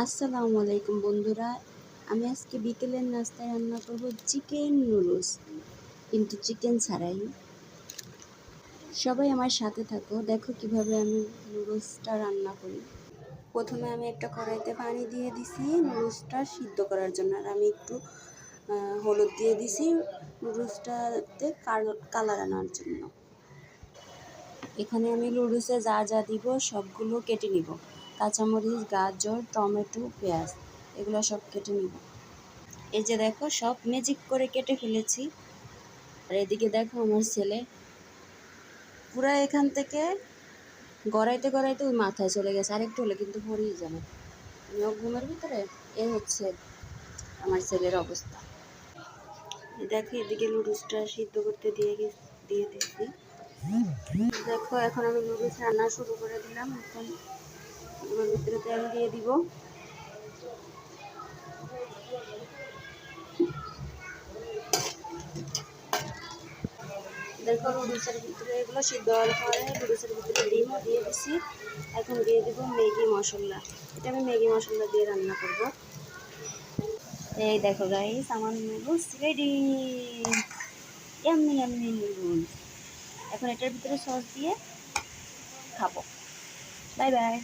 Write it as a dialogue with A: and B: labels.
A: আসসালামু আলাইকুম বন্ধুরা। আমি আজকে বিকেলের নাস্তায় রান্না করব চিকেন নুডলস, কিন্তু চিকেন ছাড়াই। সবাই আমার সাথে থাকো, দেখো কিভাবে আমি নুডলসটা রান্না করি। প্রথমে আমি একটা কড়াইতে পানি দিয়ে দিছি নুডলসটা সিদ্ধ করার জন্য, আর আমি একটু হলুদ দিয়ে দিছি নুডলসটাতে কালার আনার জন্য। এখানে আমি নুডলসে যা যা দিব সবগুলো কেটে নিব। কাঁচামরিচ, গাজর, টমেটো, পেঁয়াজ এগুলো সব কেটে নিব। এই যে দেখো সব ম্যাজিক করে কেটে ফেলেছি। আর এদিকে দেখো আমার ছেলে পুরা এখান থেকে গড়াইতে গড়াইতে ওই মাথায় চলে গেছে, আরেকটু হলে কিন্তু পড়েই যাবে। আমিও ঘুমের ভিতরে এই হচ্ছে আমার ছেলের অবস্থা। দেখো এদিকে নুডলসটা সিদ্ধ করতে দিয়ে দিচ্ছি। দেখো এখন আমি নুডলস রান্না শুরু করে দিলাম। এখন এবার ভিতরে তেল দিয়ে দিব। দেখো নুডলসের ভিতরে এগুলো সিদ্ধ হওয়ার পরে নুডলসের ভিতরে ডিমও দিয়ে দিছি। এখন দিয়ে দেবো ম্যাগি মশলা। এটা আমি ম্যাগি মশলা দিয়ে রান্না করব। এই দেখো গাইস, আমার নুডলস রেডি। এমনি এমনি নুডলস। এখন এটার ভিতরে সস দিয়ে খাবো। Bye bye.